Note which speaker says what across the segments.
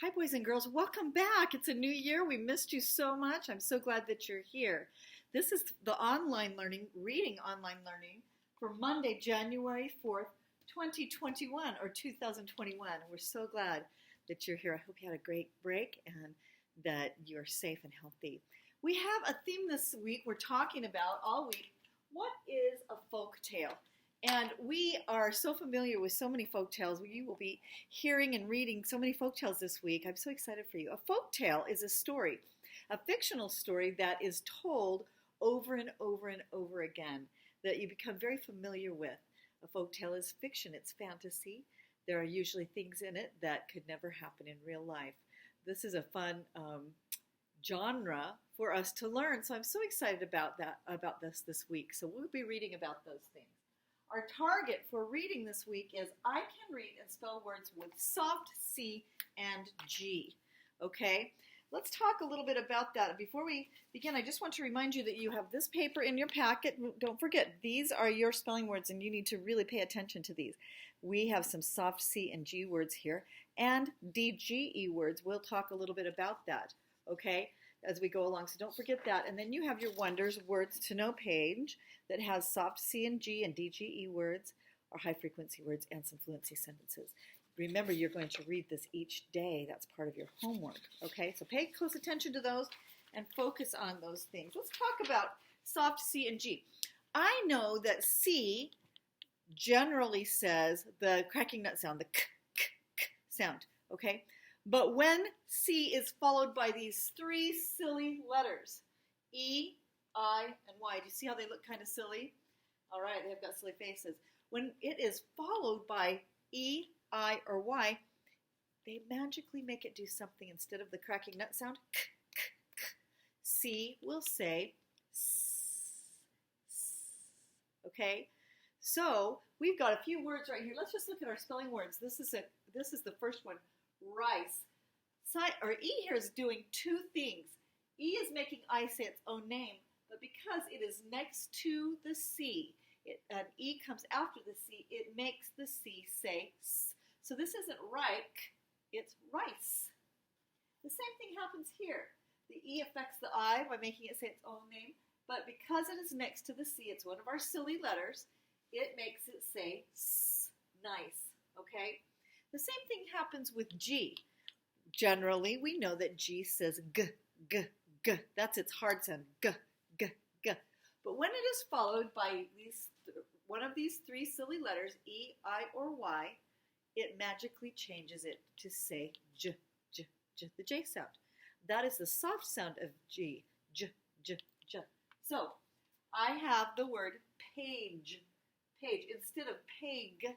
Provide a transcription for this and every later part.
Speaker 1: Hi, boys and girls. Welcome back. It's a new year. We missed you so much. I'm so glad that you're here. This is the online learning, reading online learning for Monday, January 4th, 2021 or 2021. We're so glad that you're here. I hope you had a great break and that you're safe and healthy. We have a theme this week we're talking about all week. What is a folk tale? And we are so familiar with so many folk tales. You will be hearing and reading so many folk tales this week. I'm so excited for you. A folk tale is a story, a fictional story that is told over and over and over again, that you become very familiar with. A folk tale is fiction, it's fantasy. There are usually things in it that could never happen in real life. This is a fun genre for us to learn, so I'm so excited about this week. So we'll be reading about those things. Our target for reading this week is I can read and spell words with soft C and G. Okay? Let's talk a little bit about that. Before we begin, I just want to remind you that you have this paper in your packet. Don't forget, these are your spelling words, and you need to really pay attention to these. We have some soft C and G words here, and DGE words. We'll talk a little bit about that, okay, as we go along. So don't forget that. And then you have your Wonders Words to Know page that has soft C and G and DGE words, or high frequency words, and some fluency sentences. Remember, you're going to read this each day. That's part of your homework, okay? So pay close attention to those and focus on those things. Let's talk about soft C and G. I know that C generally says the cracking nut sound, the k, k, k sound, okay? But when C is followed by these three silly letters, E, I, and Y. Do you see how they look kind of silly? All right, they've got silly faces. When it is followed by E, I, or Y, they magically make it do something. Instead of the cracking nut sound, k, k, k, C will say s, s, okay? So we've got a few words right here. Let's just look at our spelling words. This is the first one, rice. E here is doing two things. E is making I say its own name, but because it is next to the C, and E comes after the C, it makes the C say S. So this isn't rike, it's rice. The same thing happens here. The E affects the I by making it say its own name, but because it is next to the C, it's one of our silly letters, it makes it say S, nice, okay? The same thing happens with G. Generally, we know that G says G, G, G. That's its hard sound, G, G, G. But when it is followed by one of these three silly letters, E, I, or Y, it magically changes it to say J, J, J, the J sound. That is the soft sound of G, J, J, J. So, I have the word page. Page. Instead of peg,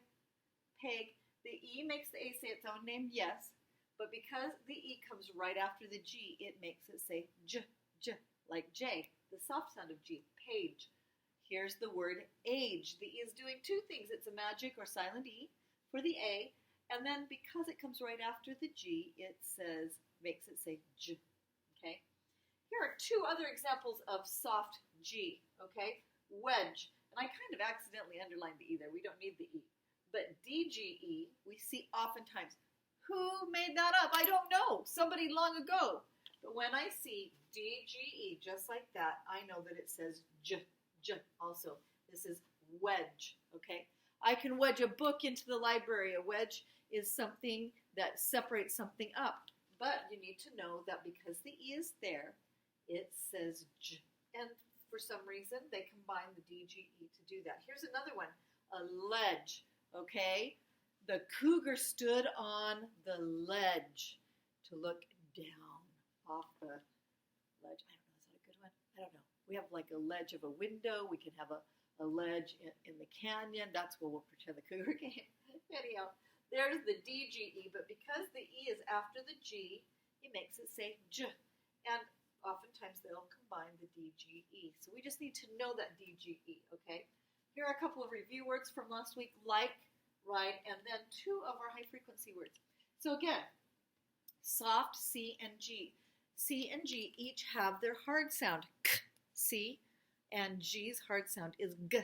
Speaker 1: the E makes the A say its own name, yes, but because the E comes right after the G, it makes it say J, J, like J, the soft sound of G, page. Here's the word age. The E is doing two things. It's a magic or silent E for the A, and then because it comes right after the G, it makes it say J, okay? Here are two other examples of soft G, okay? Wedge, and I kind of accidentally underlined the E there. We don't need the E. But DGE, we see oftentimes. Who made that up? I don't know. Somebody long ago. But when I see DGE just like that, I know that it says J, J also. This is wedge, okay? I can wedge a book into the library. A wedge is something that separates something up. But you need to know that because the E is there, it says J. And for some reason, they combine the DGE to do that. Here's another one, a ledge. Okay, the cougar stood on the ledge to look down off the ledge. I don't know, is that a good one? I don't know. We have like a ledge of a window. We can have a ledge in the canyon. That's where we'll pretend the cougar came. Anyhow, there's the DGE, but because the E is after the G, it makes it say J. And oftentimes they'll combine the DGE. So we just need to know that DGE, okay? Here are a couple of review words from last week, like, right, and then two of our high-frequency words. So again, soft C and G. C and G each have their hard sound, K, C, and G's hard sound is G.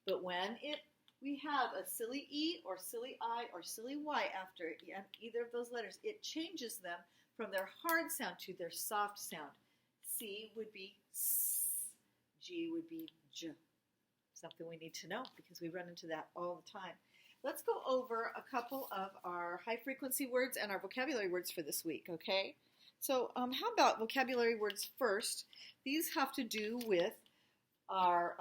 Speaker 1: But when it we have a silly E or silly I or silly Y after either of those letters, it changes them from their hard sound to their soft sound. C would be S, G would be J. Something we need to know because we run into that all the time. Let's go over a couple of our high frequency words and our vocabulary words for this week, okay? So how about vocabulary words first? These have to do with our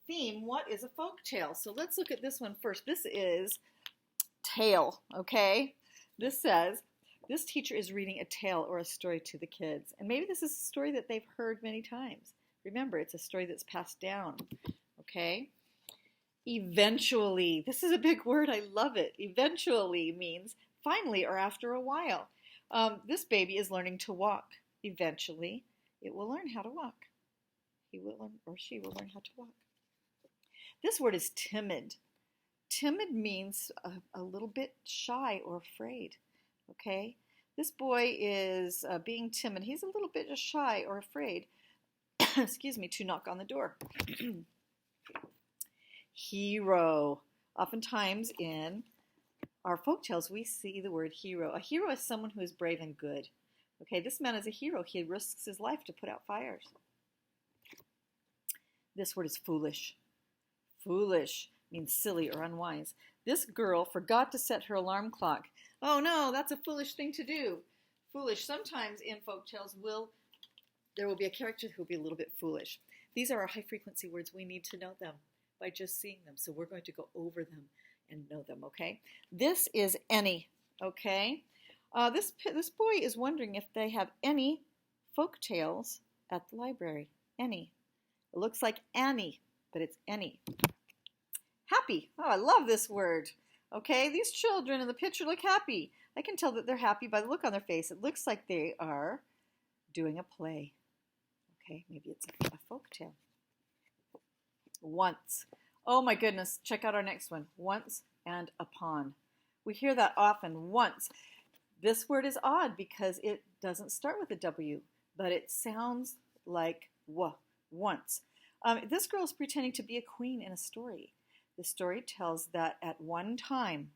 Speaker 1: theme, what is a folk tale? So let's look at this one first. This is tale, okay? This says, this teacher is reading a tale or a story to the kids. And maybe this is a story that they've heard many times. Remember, it's a story that's passed down, okay? Eventually, this is a big word, I love it. Eventually means finally or after a while. This baby is learning to walk. Eventually, it will learn how to walk. He will learn, or she will learn how to walk. This word is timid. Timid means a little bit shy or afraid, okay? This boy is being timid. He's a little bit shy or afraid, excuse me, to knock on the door. Hero. Oftentimes in our folktales, we see the word hero. A hero is someone who is brave and good. Okay, this man is a hero. He risks his life to put out fires. This word is foolish. Foolish means silly or unwise. This girl forgot to set her alarm clock. Oh no, that's a foolish thing to do. Foolish. Sometimes in folktales, there will be a character who will be a little bit foolish. These are our high frequency words. We need to know them by just seeing them. So we're going to go over them and know them, okay? This is any, okay? This boy is wondering if they have any folk tales at the library. Any. It looks like Annie, but it's any. Happy. Oh, I love this word. Okay, these children in the picture look happy. I can tell that they're happy by the look on their face. It looks like they are doing a play. Okay, maybe it's a folk tale. Once. Oh my goodness, check out our next one. Once and upon. We hear that often, once. This word is odd because it doesn't start with a W, but it sounds like w, once. This girl is pretending to be a queen in a story. The story tells that at one time,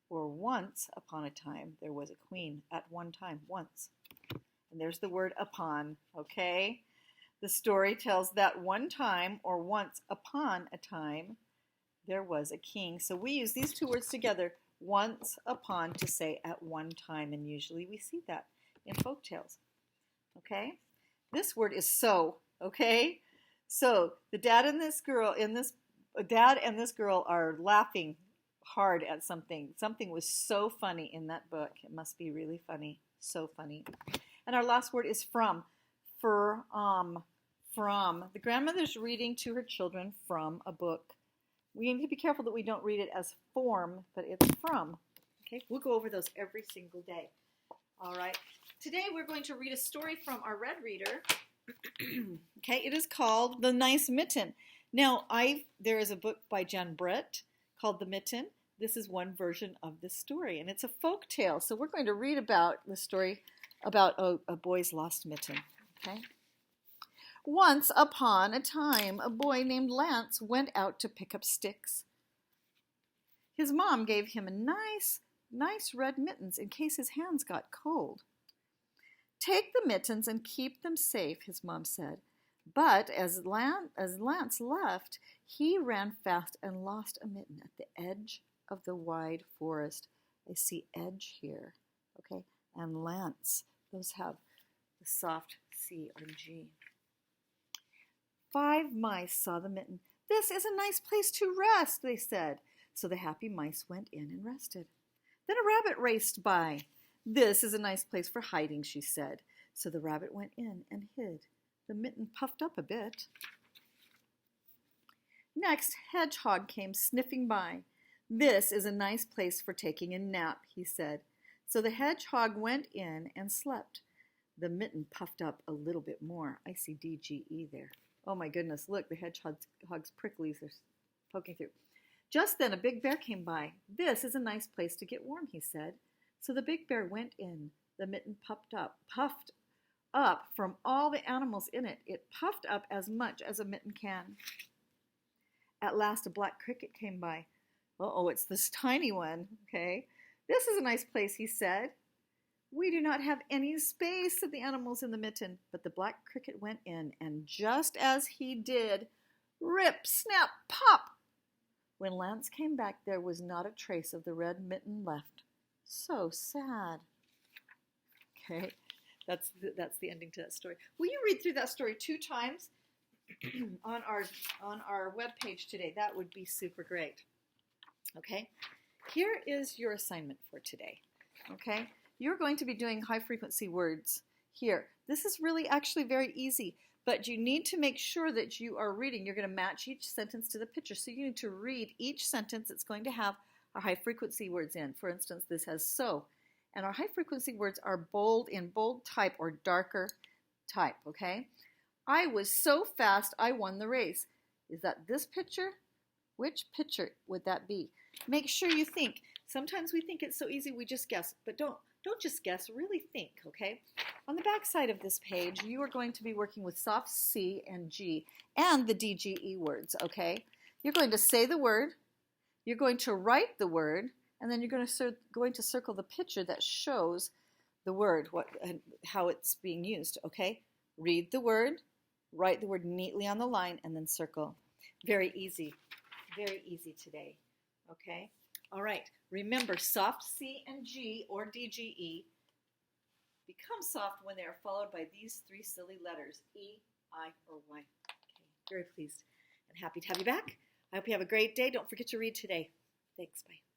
Speaker 1: or once upon a time, there was a queen. At one time, once. And there's the word upon, okay? The story tells that one time, or once upon a time, there was a king. So we use these two words together, once upon, to say at one time. And usually we see that in folktales, okay? This word is so, okay? So the dad and this girl are laughing hard at something. Something was so funny in that book. It must be really funny, so funny. And our last word is from. From. The grandmother's reading to her children from a book. We need to be careful that we don't read it as form, but it's from. Okay, we'll go over those every single day. All right. Today we're going to read a story from our Red Reader. Okay, it is called The Nice Mitten. Now, there is a book by Jan Brett called The Mitten. This is one version of this story, and it's a folk tale. So we're going to read about the story about a boy's lost mitten. Okay. Once upon a time, a boy named Lance went out to pick up sticks. His mom gave him a nice red mittens in case his hands got cold. Take the mittens and keep them safe, his mom said. But as Lance left, he ran fast and lost a mitten at the edge of the wide forest. I see edge here, okay? And Lance, those have the soft C or G. 5 mice saw the mitten. This is a nice place to rest, they said. So the happy mice went in and rested. Then a rabbit raced by. This is a nice place for hiding, she said. So the rabbit went in and hid. The mitten puffed up a bit. Next, Hedgehog came sniffing by. This is a nice place for taking a nap, he said. So the hedgehog went in and slept. The mitten puffed up a little bit more. I see DGE there. Oh my goodness, look, the hedgehog's pricklies are poking through. Just then a big bear came by. This is a nice place to get warm, he said. So the big bear went in. The mitten puffed up from all the animals in it. It puffed up as much as a mitten can. At last a black cricket came by. Uh-oh, it's this tiny one, okay? This is a nice place, he said. We do not have any space, said the animals in the mitten. But the black cricket went in, and just as he did, rip, snap, pop! When Lance came back, there was not a trace of the red mitten left. So sad. Okay, that's the ending to that story. Will you read through that story 2 times on our webpage today? That would be super great. Okay, here is your assignment for today. Okay, you're going to be doing high frequency words here. This is really actually very easy, but you need to make sure that you are reading. You're going to match each sentence to the picture, so you need to read each sentence. It's going to have our high frequency words in. For instance, this has so, and our high frequency words are bold in bold type or darker type, okay? I was so fast I won the race. Is that this picture? Which picture would that be? Make sure you think. Sometimes we think it's so easy we just guess, but don't just guess, really think, okay? On the back side of this page, you are going to be working with soft C and G and the DGE words, okay? You're going to say the word, you're going to write the word, and then you're going to circle the picture that shows the word, how it's being used, okay? Read the word, write the word neatly on the line, and then circle. Very easy today, okay? All right, remember soft C and G or DGE become soft when they are followed by these 3 silly letters, E, I, or Y. Okay, very pleased and happy to have you back. I hope you have a great day. Don't forget to read today. Thanks, bye.